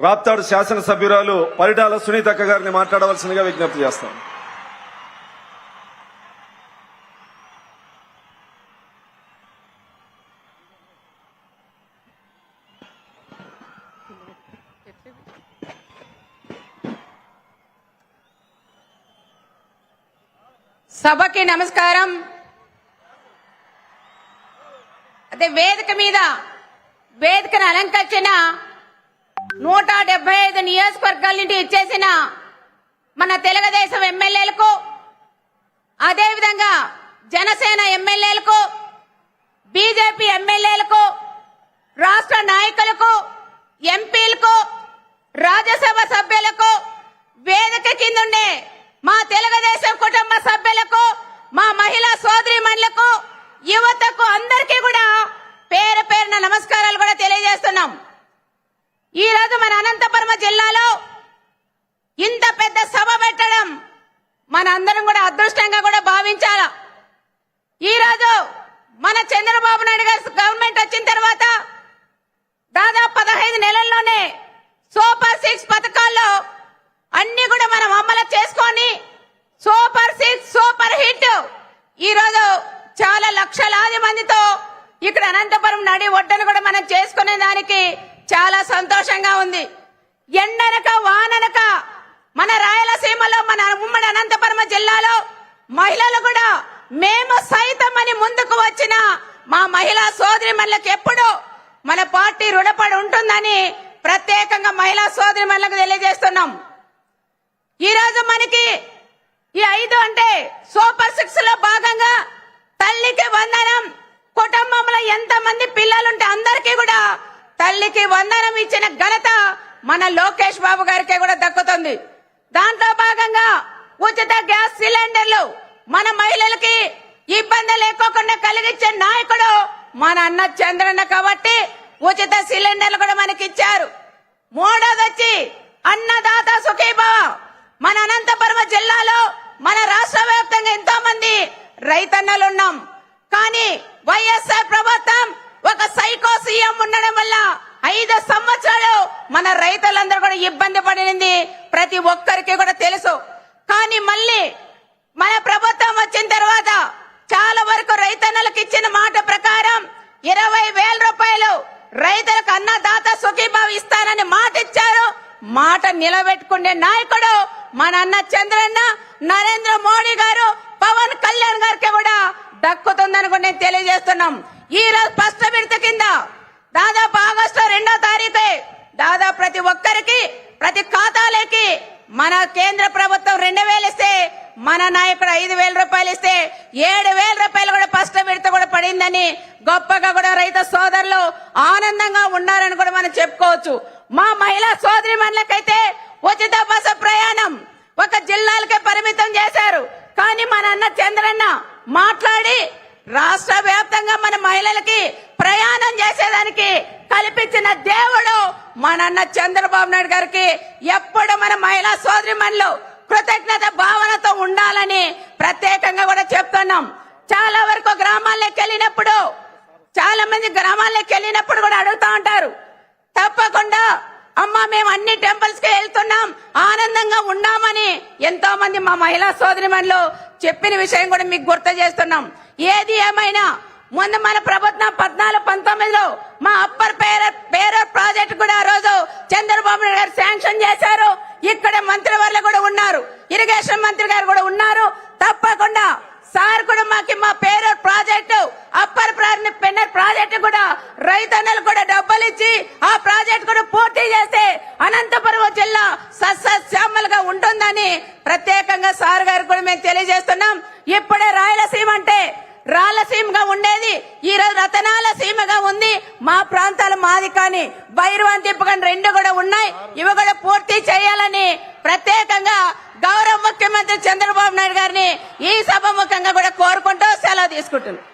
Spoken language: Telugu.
రాప్తాడు శాసనసభ్యురాలు పరిటాల సునీతక్క గారిని మాట్లాడవలసిందిగా విజ్ఞప్తి చేస్తాం. సభకి నమస్కారం. అదే వేదికను అలంకరించిన 175 నియోజకవర్గాల నుండి ఇచ్చేసిన మన తెలుగుదేశం ఎమ్మెల్యేలకు, అదేవిధంగా జనసేన ఎమ్మెల్యేలకు, బీజేపీ ఎమ్మెల్యేలకు, రాష్ట్ర నాయకులకు, ఎంపీలకు, రాజ్యసభ సభ్యులకు, వేదిక కిందుండే మా తెలుగుదేశం కుటుంబ సభ్యులకు, మా మహిళా సోదరీమణులకు, యువతకు అందరికీ కూడా పేరు పేరున నమస్కారాలు కూడా తెలియజేస్తున్నాం. ఈ రోజు మన అనంతపురం జిల్లాలో ఇంత పెద్ద సభ పెట్టడం మన అందరం కూడా అదృష్టంగా కూడా భావించాలా. ఈ రోజు మన చంద్రబాబు నాయుడు గారి గవర్నమెంట్ వచ్చిన తర్వాత దాదాపు 15 నెలల్లోనే సూపర్ 6 పథకాల్లో అన్ని కూడా మనం అమలు చేసుకొని సూపర్ 6 సూపర్ హిట్ ఈ రోజు చాలా లక్షలాది మందితో ఇక్కడ అనంతపురం నడి ఒడ్డును కూడా మనం చేసుకునే దానికి చాలా సంతోషంగా ఉంది. ఎండనక వాననక మన రాయలసీమలో, మన ఉమ్మడి అనంతపురం జిల్లాలో మహిళలు కూడా మేము సైతం అని ముందుకు వచ్చిన మా మహిళా సోదరీమణులకు ఎప్పుడు మన పార్టీ రుణపడి ఉంటుందని ప్రత్యేకంగా మహిళా సోదరీమణులకు తెలియజేస్తున్నాం. ఈ రోజు మనకి ఈ 5 అంటే సూపర్ 6 లో భాగంగా తల్లికి వందనం, కుటుంబంలో ఎంతమంది పిల్లలుంటే అందరికీ కూడా తల్లికి వందనం ఇచ్చిన ఘనత మన లోకేష్ బాబు గారికి కూడా దక్కుతుంది. దాంట్లో భాగంగా ఉచిత గ్యాస్ సిలిండర్లు మన మహిళలకి ఇబ్బంది లేకోకుండా కలిగించే నాయకుడు మన అన్న చంద్రన్న కాబట్టి ఉచిత సిలిండర్లు కూడా మనకి ఇచ్చారు. మూడోది వచ్చి అన్నదాత సుఖీభవ. మన అనంతపురం జిల్లాలో, మన రాష్ట్ర వ్యాప్తంగా ఎంతో మంది రైతన్నలు ఉన్నాం. కానీ వైఎస్ఆర్ ప్రభుత్వం ఒక సైకో సీఎం ఉండడం వల్ల 5 సంవత్సరాలు మన రైతులందరూ కూడా ఇబ్బంది పడింది ప్రతి ఒక్కరికి కూడా తెలుసు. కానీ మళ్ళీ మన ప్రభుత్వం వచ్చిన తర్వాత చాలా వరకు రైతన్నలకు ఇచ్చిన మాట ప్రకారం 20,000 రూపాయలు రైతులకు అన్నదాత సుఖీభావ ఇస్తానని మాట ఇచ్చారు. మాట నిలబెట్టుకునే నాయకుడు మన అన్న చంద్రన్న, నరేంద్ర మోడీ గారు, పవన్ కళ్యాణ్ గారికి కూడా దక్కుతుందని కూడా నేను తెలియజేస్తున్నాం. ఈ రోజు ఫస్ట్ విడత కింద దాదాపు ఆగస్టు 2వ తారీఖు దాదాపు ప్రతి ఒక్కరికి ప్రతి ఖాతాలోకి మన కేంద్ర ప్రభుత్వం 2,000 ఇస్తే, మన నాయకుడు 5,000 రూపాయలు ఇస్తే 7,000 రూపాయలు కూడా ఫస్ట్ విడత కూడా పడిందని గొప్పగా కూడా రైతు సోదరులు ఆనందంగా ఉన్నారని కూడా మనం చెప్పుకోవచ్చు. మా మహిళా సోదరీమణులకైతే ఉచిత బస్సు ప్రయాణం ఒక జిల్లాలకే పరిమితం చేశారు. కానీ మన అన్న చంద్రన్న మాట్లాడి రాష్ట్ర వ్యాప్తంగా మన మహిళలకి ప్రయాణం చేసేదానికి కల్పించిన దేవుడు మన అన్న చంద్రబాబు నాయుడు గారికి ఎప్పుడు మన మహిళా సోదరీమణులు కృతజ్ఞత భావనతో ఉండాలని ప్రత్యేకంగా కూడా చెప్తున్నాం. చాలా వరకు గ్రామాల్లోకి వెళ్ళినప్పుడు, చాలా మంది గ్రామాల్లోకి వెళ్ళినప్పుడు కూడా అడుగుతా ఉంటారు, తప్పకుండా అమ్మ మేము అన్ని టెంపుల్స్ కి వెళ్తున్నాం, ఆనందంగా ఉన్నామని ఎంతో మంది మా మహిళా సోదరీమణులు చెప్పిన విషయం కూడా మీకు గుర్తు చేస్తున్నాం. ఏది ఏమైనా ముందు మన ప్రభుత్వం 14-19లో మా అప్పర్ పేరూర్ ప్రాజెక్ట్ కూడా ఆ రోజు చంద్రబాబు నాయుడు గారు శాంక్షన్ చేశారు. ఇక్కడ మంత్రివర్లు కూడా ఉన్నారు, ఇరిగేషన్ మంత్రి గారు కూడా ఉన్నారు. తప్పకుండా సార్ కూడా మాకు మా Perur project, upper Pennar project కూడా రైతన్నలు కూడా డబ్బులు ఇచ్చి ఆ ప్రాజెక్టు కూడా పూర్తి చేస్తే అనంతపురం జిల్లా సస్యశ్యామలుగా ఉంటుందని ప్రత్యేకంగా సార్ గారు కూడా మేము తెలియజేస్తున్నాం. ఇప్పుడే రాయలసీమ అంటే రాయలసీమగా ఉండేది ఈ రోజు రతనాల సీమగా ఉంది. మా ప్రాంతాలు మాది, కానీ భైరవాన్ తిప్పగాని 2 కూడా ఉన్నాయి. ఇవి కూడా పూర్తి చేయాలని ప్రత్యేకంగా గౌరవ ముఖ్యమంత్రి చంద్రబాబు నాయుడు గారిని ఈ సభ ముఖంగా కూడా కోరుకుంటూ సెలవు తీసుకుంటున్నాను.